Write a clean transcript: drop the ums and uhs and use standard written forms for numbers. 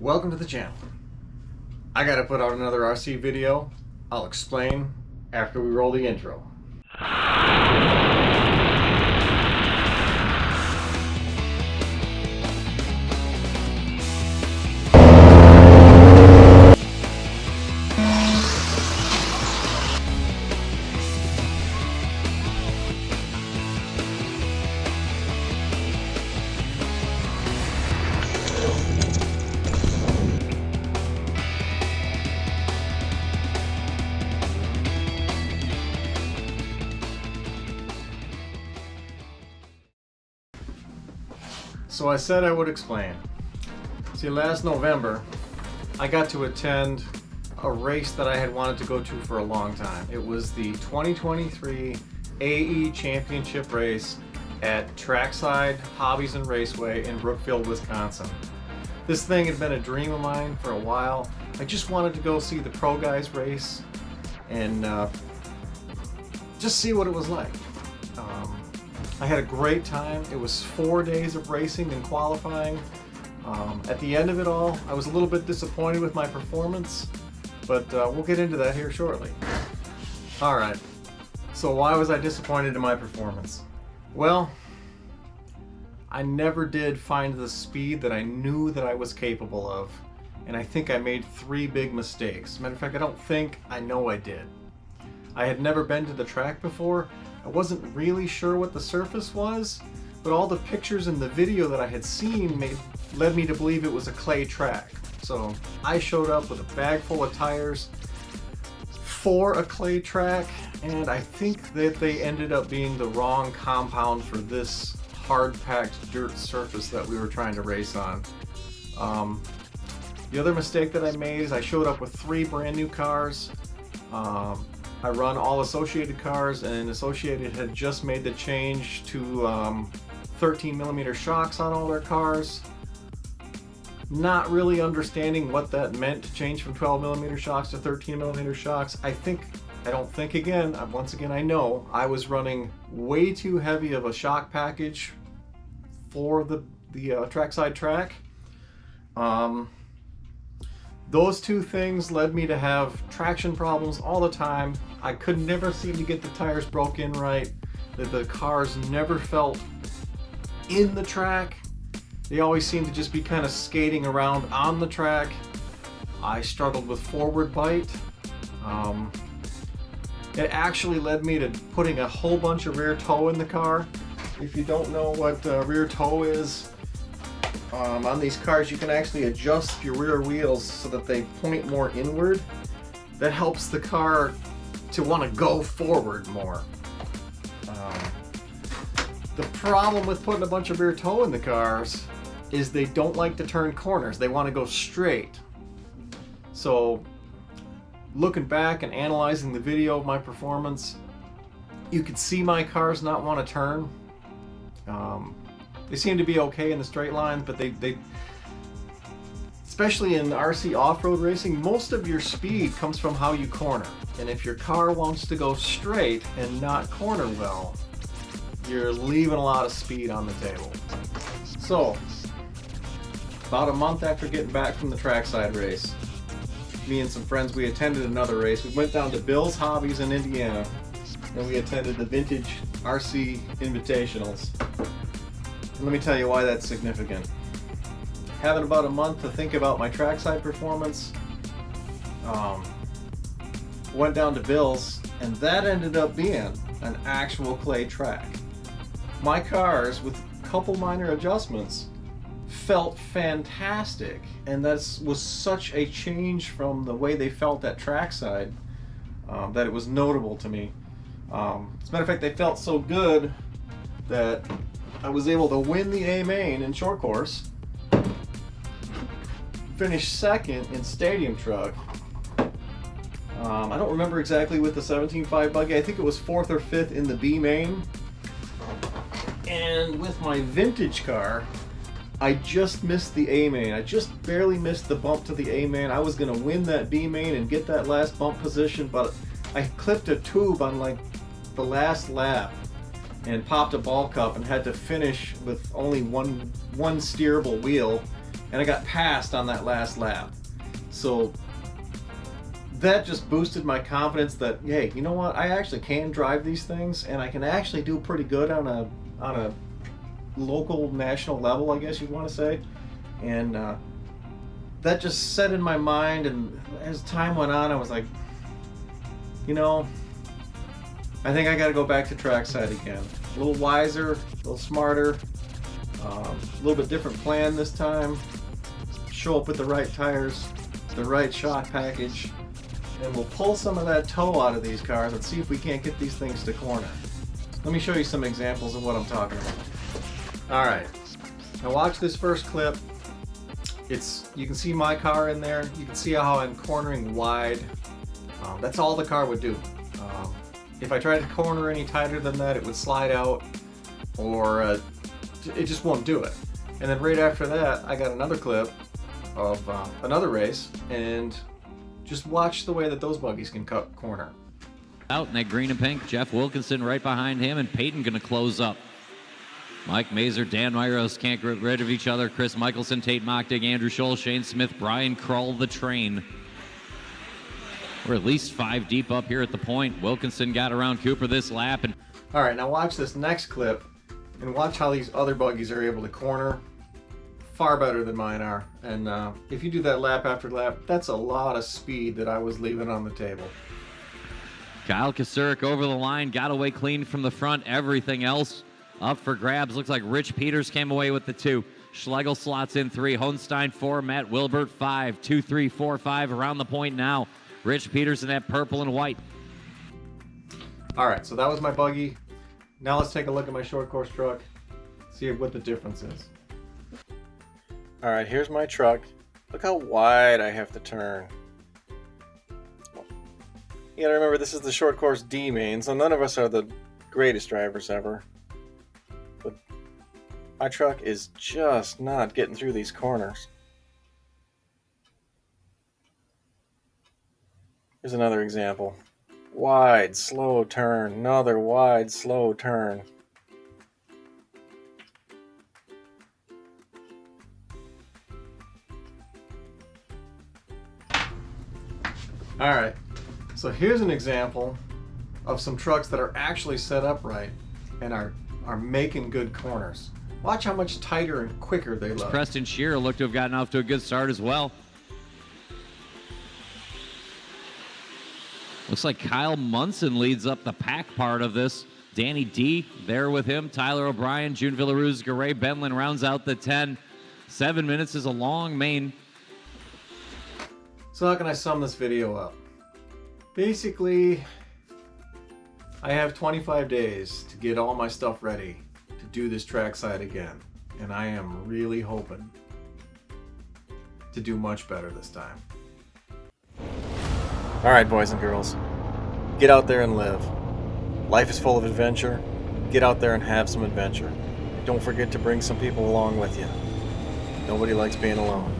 Welcome to the channel. I gotta put out another RC video. I'll explain after we roll the intro. So I said I would explain. See, last November, I got to attend a race that I had wanted to go to for a long time. It was the 2023 AE Championship race at Trackside Hobbies and Raceway in Brookfield, Wisconsin. This thing had been a dream of mine for a while. I just wanted to go see the pro guys race and just see what it was like. I had a great time. It was 4 days of racing and qualifying. At the end of it all, I was a little bit disappointed with my performance, but we'll get into that here shortly. Alright, so why was I disappointed in my performance? Well, I never did find the speed that I knew that I was capable of, and I think I made 3 big mistakes. Matter of fact, I know I did. I had never been to the track before. I wasn't really sure what the surface was, but all the pictures and the video that I had seen led me to believe it was a clay track. So I showed up with a bag full of tires for a clay track, and I think that they ended up being the wrong compound for this hard-packed dirt surface that we were trying to race on. The other mistake that I made is I showed up with 3 brand new cars. I run all Associated cars, and Associated had just made the change to 13mm shocks on all their cars. Not really understanding what that meant to change from 12mm shocks to 13mm shocks. Once again, I know I was running way too heavy of a shock package for the Trackside track. Those 2 things led me to have traction problems all the time. I could never seem to get the tires broke in right. The cars never felt in the track. They always seemed to just be kind of skating around on the track. I struggled with forward bite. It actually led me to putting a whole bunch of rear toe in the car. If you don't know what rear toe is, on these cars you can actually adjust your rear wheels so that they point more inward. That helps the car to want to go forward more. The problem with putting a bunch of rear toe in the cars is they don't like to turn corners. They want to go straight. So looking back and analyzing the video of my performance, you could see my cars not want to turn. They seem to be okay in the straight line, but they especially in RC off-road racing, most of your speed comes from how you corner. And if your car wants to go straight and not corner well, you're leaving a lot of speed on the table. So, about a month after getting back from the Trackside race, me and some friends, we attended another race. We went down to Bill's Hobbies in Indiana, and we attended the Vintage RC Invitationals. And let me tell you why that's significant. Having about a month to think about my trackside performance, went down to Bill's, and that ended up being an actual clay track. My cars, with a couple minor adjustments, felt fantastic, and that was such a change from the way they felt at Trackside that it was notable to me. As a matter of fact, they felt so good that I was able to win the A main in short course, finish second in stadium truck. I don't remember exactly with the 17.5 buggy. I think it was 4th or 5th in the B main. And with my vintage car, I just missed the A main. I just barely missed the bump to the A main. I was gonna win that B main and get that last bump position, but I clipped a tube on like the last lap and popped a ball cup and had to finish with only one steerable wheel and I got passed on that last lap. So that just boosted my confidence that, hey, you know what? I actually can drive these things, and I can actually do pretty good on a local, national level, I guess you'd want to say. And that just set in my mind, and as time went on, I was like, you know, I think I got to go back to trackside again. A little wiser, a little smarter, a little bit different plan this time. Show up with the right tires, the right shock package, and we'll pull some of that toe out of these cars and see if we can't get these things to corner. Let me show you some examples of what I'm talking about. All right, now watch this first clip. You can see my car in there. You can see how I'm cornering wide. That's all the car would do. If I tried to corner any tighter than that, it would slide out, or it just won't do it. And then right after that, I got another clip of another race, and just watch the way that those buggies can cut corner. Out in that green and pink, Jeff Wilkinson right behind him, and Peyton going to close up. Mike Mazer, Dan Myros can't get rid of each other. Chris Michelson, Tate Mockdig, Andrew Scholl, Shane Smith, Brian Krull, the train. We're at least 5 deep up here at the point. Wilkinson got around Cooper this lap. And all right, now watch this next clip and watch how these other buggies are able to corner far better than mine are. And if you do that lap after lap, that's a lot of speed that I was leaving on the table. Kyle Kasurik over the line, got away clean from the front. Everything else up for grabs. Looks like Rich Peters came away with the 2. Schlegel slots in 3. Hohenstein 4. Matt Wilbert 5. 2, 3, 4, 5 around the point now. Rich Peters in that purple and white. All right, so that was my buggy. Now let's take a look at my short course truck, see what the difference is. All right, here's my truck. Look how wide I have to turn. You gotta remember, this is the short course D main, so none of us are the greatest drivers ever. But my truck is just not getting through these corners. Here's another example. Wide, slow turn. Another wide, slow turn. Alright, so here's an example of some trucks that are actually set up right and are making good corners. Watch how much tighter and quicker they look. Preston Shearer looked to have gotten off to a good start as well. Looks like Kyle Munson leads up the pack part of this. Danny D there with him. Tyler O'Brien, June Villaruz, Garay Benlin rounds out the 10. 7 minutes is a long main. So how can I sum this video up? Basically, I have 25 days to get all my stuff ready to do this trackside again. And I am really hoping to do much better this time. All right, boys and girls, get out there and live. Life is full of adventure. Get out there and have some adventure. Don't forget to bring some people along with you. Nobody likes being alone.